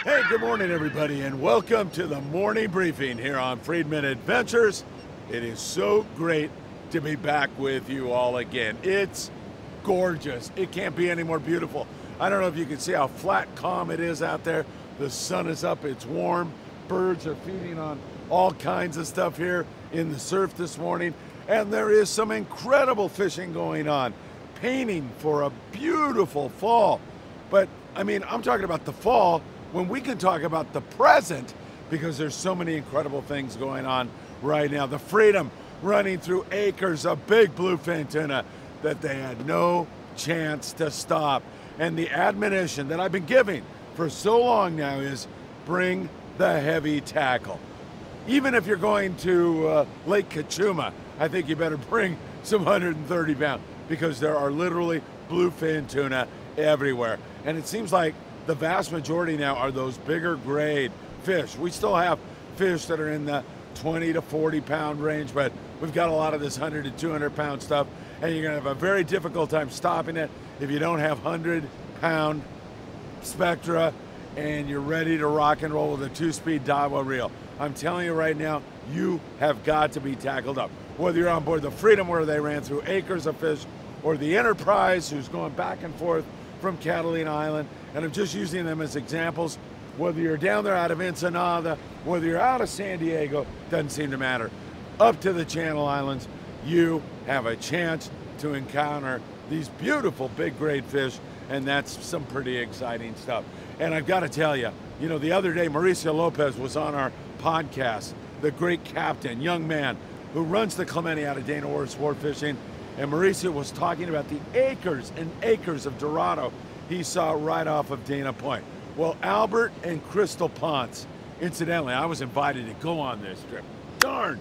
Hey, good morning, everybody, and welcome to the morning briefing here on Friedman Adventures. It is so great to be back with you all again. It's gorgeous. It can't be any more beautiful. I don't know if you can see how flat, calm it is out there. The sun is up, it's warm. Birds are feeding on all kinds of stuff here in the surf this morning. And there is some incredible fishing going on, painting for a beautiful fall. But, I mean, I'm talking about the fall when we can talk about the present, because there's so many incredible things going on right now. The Freedom running through acres of big bluefin tuna that they had no chance to stop. And the admonition that I've been giving for so long now is bring the heavy tackle. Even if you're going to Lake Kachuma, I think you better bring some 130 pound, because there are literally bluefin tuna everywhere. And it seems like the vast majority now are those bigger grade fish. We still have fish that are in the 20 to 40 pound range, but we've got a lot of this 100 to 200 pound stuff, and you're gonna have a very difficult time stopping it if you don't have 100 pound Spectra and you're ready to rock and roll with a 2-speed Daiwa reel. I'm telling you right now, you have got to be tackled up. Whether you're on board the Freedom, where they ran through acres of fish, or the Enterprise, who's going back and forth from Catalina Island, and I'm just using them as examples. Whether you're down there out of Ensenada, whether you're out of San Diego, doesn't seem to matter. Up to the Channel Islands, you have a chance to encounter these beautiful big grade fish, and that's some pretty exciting stuff. And I've got to tell you, you know, the other day, Mauricio Lopez was on our podcast, the great captain, young man who runs the Clemente out of Dana Orr Sport Fishing, and Mauricio was talking about the acres and acres of Dorado he saw right off of Dana Point. Well, Albert and Crystal Ponce, incidentally, I was invited to go on this trip. Darn,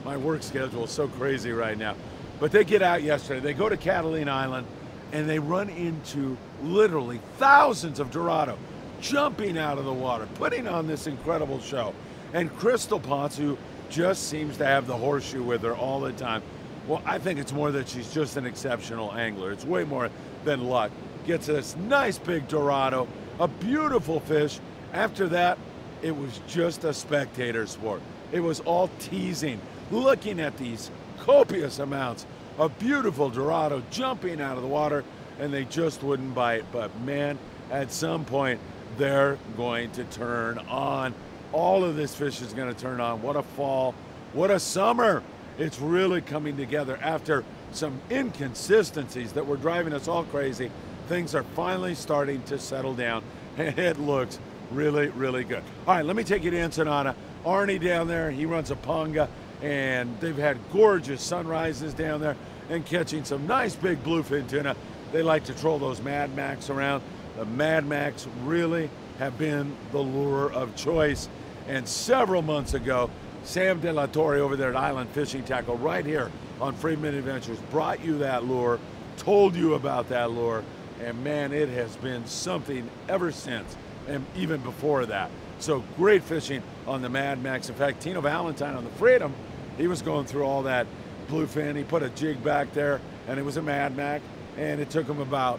my work schedule is so crazy right now. But they get out yesterday, they go to Catalina Island, and they run into literally thousands of Dorado jumping out of the water, putting on this incredible show. And Crystal Ponce, who just seems to have the horseshoe with her all the time, well, I think it's more that she's just an exceptional angler. It's way more than luck. Gets this nice big Dorado, a beautiful fish. After that, it was just a spectator sport. It was all teasing, looking at these copious amounts of beautiful Dorado jumping out of the water, and they just wouldn't bite. But man, at some point, they're going to turn on. All of this fish is going to turn on. What a fall, what a summer. It's really coming together after some inconsistencies that were driving us all crazy. Things are finally starting to settle down, and it looks really, really good. All right, let me take you to Ensenada. Arnie down there, he runs a panga, and they've had gorgeous sunrises down there and catching some nice big bluefin tuna. They like to troll those Mad Max around. The Mad Max really have been the lure of choice. And several months ago, Sam De La Torre over there at Island Fishing Tackle right here on Friedman Adventures brought you that lure, told you about that lure, and man, it has been something ever since, and even before that. So great fishing on the Mad Max. In fact, Tino Valentine on the Freedom, he was going through all that bluefin. He put a jig back there, and it was a Mad Max, and it took him about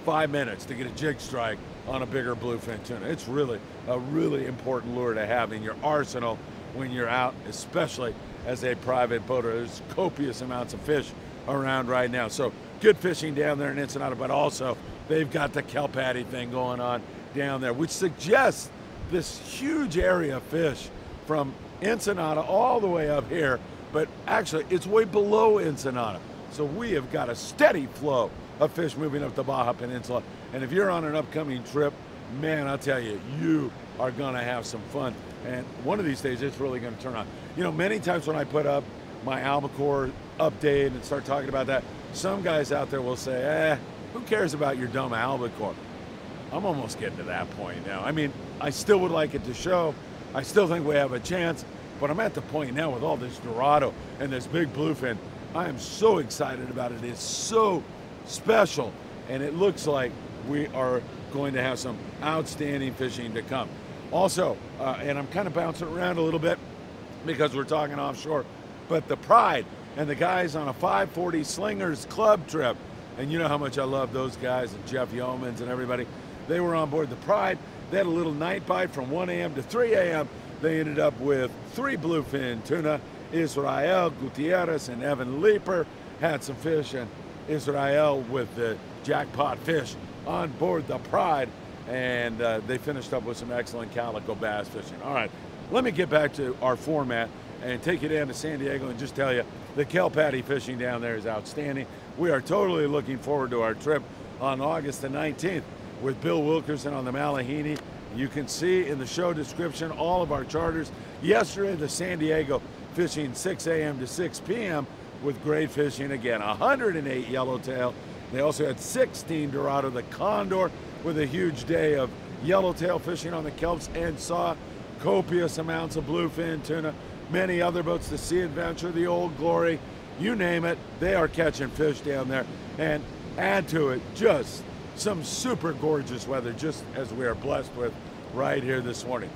5 minutes to get a jig strike on a bigger bluefin tuna. It's really a really important lure to have in your arsenal when you're out, especially as a private boater. There's copious amounts of fish around right now. So good fishing down there in Ensenada, but also they've got the kelp patty thing going on down there, which suggests this huge area of fish from Ensenada all the way up here, but actually it's way below Ensenada. So we have got a steady flow of fish moving up the Baja Peninsula. And if you're on an upcoming trip, man, I'll tell you, you are gonna have some fun. And one of these days, it's really gonna turn on. You know, many times when I put up my albacore update and start talking about that, some guys out there will say, who cares about your dumb albacore? I'm almost getting to that point now. I mean, I still would like it to show. I still think we have a chance, but I'm at the point now with all this Dorado and this big bluefin. I am so excited about it. It's so special, and it looks like we are going to have some outstanding fishing to come. Also, and I'm kind of bouncing around a little bit because we're talking offshore, but the Pride and the guys on a 540 Slingers Club trip, and you know how much I love those guys, and Jeff Yeomans and everybody, they were on board the Pride, They had a little night bite from 1 a.m. to 3 a.m. They ended up with 3 bluefin tuna. Israel Gutierrez and Evan Leeper had some fish, and Israel with the jackpot fish on board the Pride, and they finished up with some excellent calico bass fishing. All right, let me get back to our format and take you down to San Diego and just tell you the kelp patty fishing down there is outstanding. We are totally looking forward to our trip on August the 19th with Bill Wilkerson on the Malihini. You can see in the show description all of our charters. Yesterday, the San Diego fishing 6 a.m. to 6 p.m. with great fishing again. 108 yellowtail. They also had 16 Dorado, the condor, with a huge day of yellowtail fishing on the kelps, and saw copious amounts of bluefin tuna. Many other boats, the Sea Adventure, the Old Glory, you name it, they are catching fish down there. And add to it just some super gorgeous weather, just as we are blessed with right here this morning.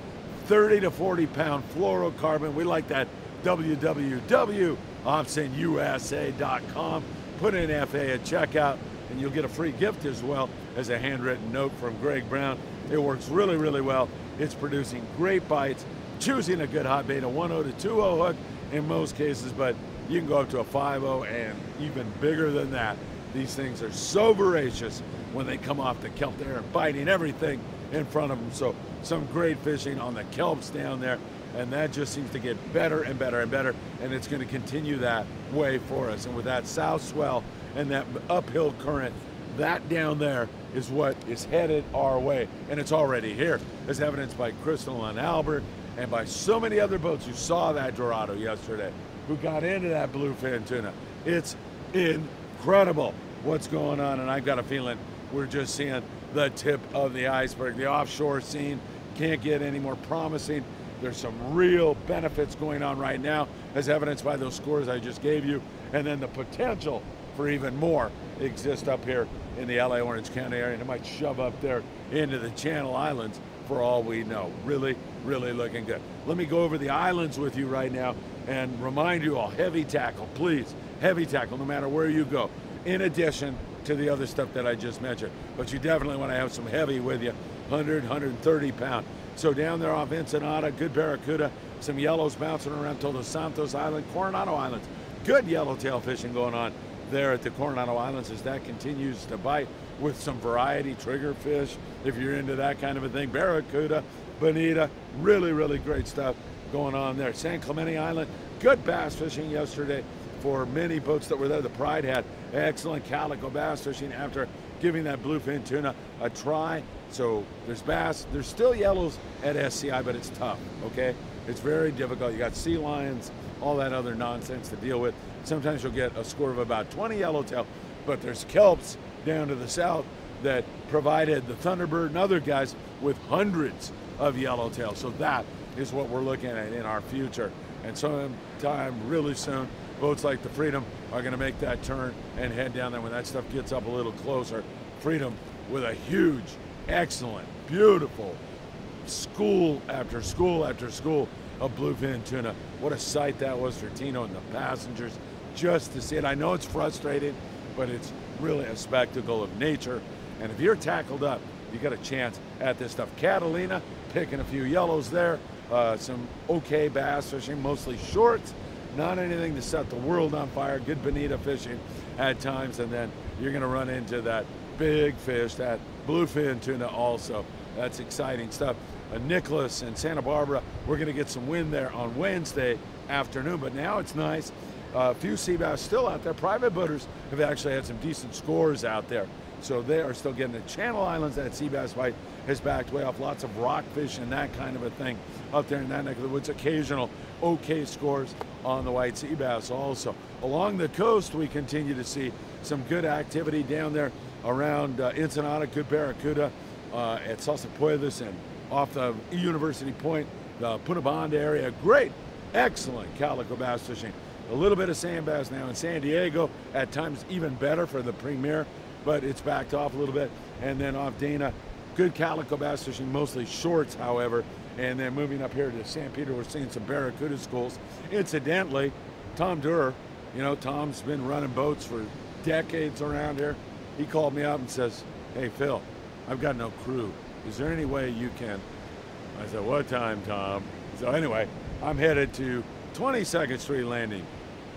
30 to 40 pound fluorocarbon. We like that. www.optionusa.com. Put in FA at checkout, and you'll get a free gift as well as a handwritten note from Greg Brown. It works really, really well. It's producing great bites, choosing a good hot bait, a 1-0 to 2-0 hook in most cases, but you can go up to a 5-0 and even bigger than that. These things are so voracious when they come off the kelp. They're biting everything in front of them. So some great fishing on the kelps down there, and that just seems to get better and better and better, and it's going to continue that way for us. And with that south swell and that uphill current, that down there is what is headed our way, and it's already here, as evidenced by Crystal and Albert and by so many other boats who saw that Dorado yesterday, who got into that bluefin tuna. It's incredible what's going on, and I've got a feeling we're just seeing the tip of the iceberg. The offshore scene can't get any more promising. There's some real benefits going on right now, as evidenced by those scores I just gave you, and then the potential for even more exists up here in the LA Orange County area, and it might shove up there into the Channel Islands for all we know. Really, really looking good. Let me go over the islands with you right now and remind you all, heavy tackle, please. Heavy tackle, no matter where you go, in addition to the other stuff that I just mentioned. But you definitely want to have some heavy with you, 100, 130 pound. So down there off Ensenada, good barracuda, some yellows bouncing around Todos Santos Island, Coronado Islands. Good yellowtail fishing going on there at the Coronado Islands as that continues to bite with some variety, triggerfish, if you're into that kind of a thing, barracuda, bonita, really, really great stuff going on there. San Clemente Island, good bass fishing yesterday for many boats that were there. The Pride had excellent calico bass fishing after giving that bluefin tuna a try. So there's bass, there's still yellows at SCI, but it's tough, okay? It's very difficult. You got sea lions, all that other nonsense to deal with. Sometimes you'll get a score of about 20 yellowtail, but there's kelps down to the south that provided the Thunderbird and other guys with hundreds of yellowtail. So that is what we're looking at in our future. And sometime really soon, boats like the Freedom are going to make that turn and head down there when that stuff gets up a little closer. Freedom with a huge, excellent, beautiful school after school after school of bluefin tuna. What a sight that was for Tino and the passengers just to see it. I know it's frustrating, but it's really a spectacle of nature. And if you're tackled up, you got a chance at this stuff. Catalina, picking a few yellows there. Some okay bass fishing, mostly shorts. Not anything to set the world on fire. Good bonita fishing at times, and then you're going to run into that big fish, that bluefin tuna also. That's exciting stuff. Nicholas and Santa Barbara, we're going to get some wind there on Wednesday afternoon, but now it's nice. A few sea bass still out there. Private boaters have actually had some decent scores out there, so they are still getting the Channel Islands. That sea bass bite has backed way off. Lots of rockfish and that kind of a thing up there in that neck of the woods. Occasional okay scores on the white sea bass also. Along the coast, we continue to see some good activity down there around Ensenada, good barracuda at Salsa Pueblos and off the University Point, the Punta Banda area. Great, excellent calico bass fishing. A little bit of sand bass now in San Diego, at times even better for the Premier, but it's backed off a little bit. And then off Dana, good calico bass fishing, mostly shorts, however. And then moving up here to San Pedro, we're seeing some barracuda schools. Incidentally, Tom Durer, you know, Tom's been running boats for decades around here. He called me up and says, "Hey, Phil, I've got no crew. is there any way you can? I said, what time, Tom? So anyway, I'm headed to 22nd Street Landing,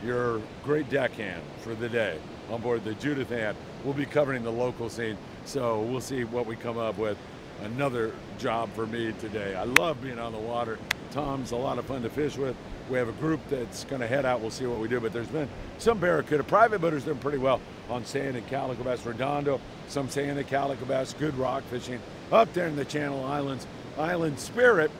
your great deckhand for the day on board the Judith Ann. We'll be covering the local scene, so we'll see what we come up with. Another job for me today. I love being on the water. Tom's a lot of fun to fish with. We have a group that's going to head out. We'll see what we do, but there's been some barracuda. Private boaters doing pretty well on sand and calico bass. Redondo, some sand and calico bass. Good rock fishing up there in the Channel Islands. Island Spirit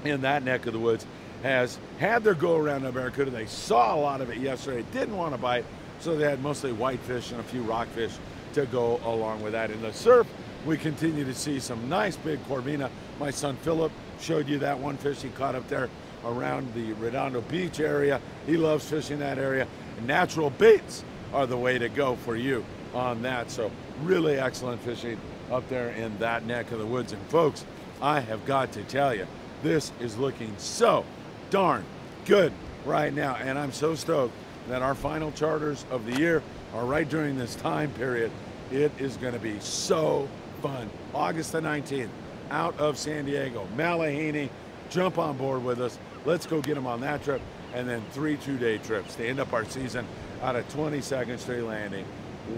in that neck of the woods has had their go around on barracuda. They saw a lot of it yesterday. Didn't want to bite, so they had mostly whitefish and a few rockfish to go along with that. In the surf, we continue to see some nice big corvina. My son Philip showed you that one fish he caught up there around the Redondo Beach area. He loves fishing that area. And natural baits are the way to go for you on that. So really excellent fishing up there in that neck of the woods. And folks, I have got to tell you, this is looking so darn good right now. And I'm so stoked that our final charters of the year are right during this time period. It is going to be so fun. August the 19th, out of San Diego, Malihini. Jump on board with us. Let's go get them on that trip, and then 3 two-day trips to end up our season out of 22nd Street Landing.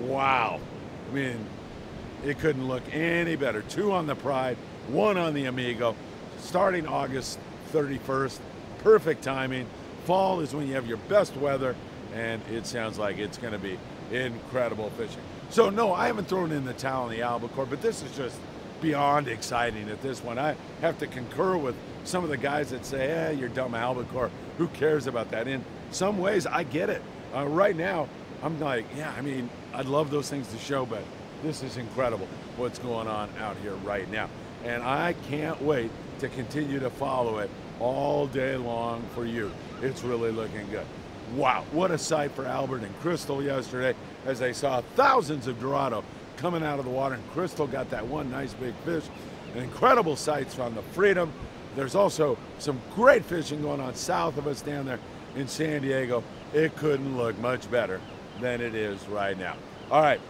Wow. I mean, it couldn't look any better. 2 on the Pride, 1 on the Amigo, starting August 31st. Perfect timing. Fall is when you have your best weather, and it sounds like it's going to be incredible fishing. So no, I haven't thrown in the towel on the albacore, but this is just beyond exciting at this one. I have to concur with some of the guys that say, you're dumb albacore. Who cares about that? In some ways, I get it. Right now, I'm like, yeah, I mean, I'd love those things to show, but this is incredible what's going on out here right now. And I can't wait to continue to follow it all day long for you. It's really looking good. Wow, what a sight for Albert and Crystal yesterday as they saw thousands of Dorado coming out of the water, and Crystal got that one nice big fish. And incredible sights from the Freedom. There's also some great fishing going on south of us down there in San Diego. It couldn't look much better than it is right now. All right,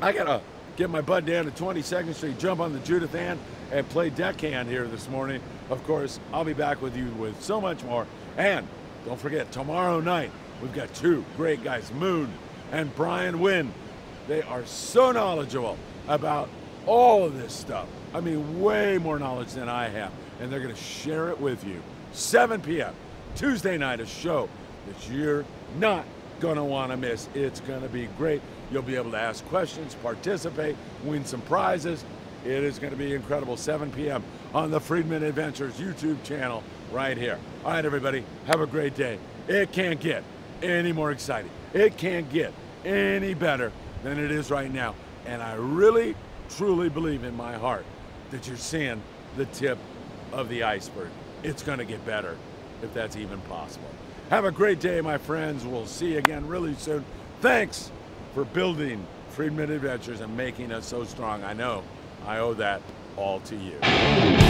I gotta get my butt down to 22nd Street, jump on the Judith Ann, and play deckhand here this morning. Of course, I'll be back with you with so much more. And don't forget, tomorrow night, we've got 2 great guys, Moon and Brian Wynn. They are so knowledgeable about all of this stuff. I mean, way more knowledge than I have. And they're gonna share it with you. 7 p.m. Tuesday night, a show that you're not gonna wanna miss. It's gonna be great. You'll be able to ask questions, participate, win some prizes. It is gonna be incredible. 7 p.m. on the Friedman Adventures YouTube channel right here. All right, everybody, have a great day. It can't get any more exciting. It can't get any better than it is right now. And I really, truly believe in my heart that you're seeing the tip of the iceberg. It's gonna get better, if that's even possible. Have a great day, my friends. We'll see you again really soon. Thanks for building Friedman Adventures and making us so strong. I know I owe that all to you.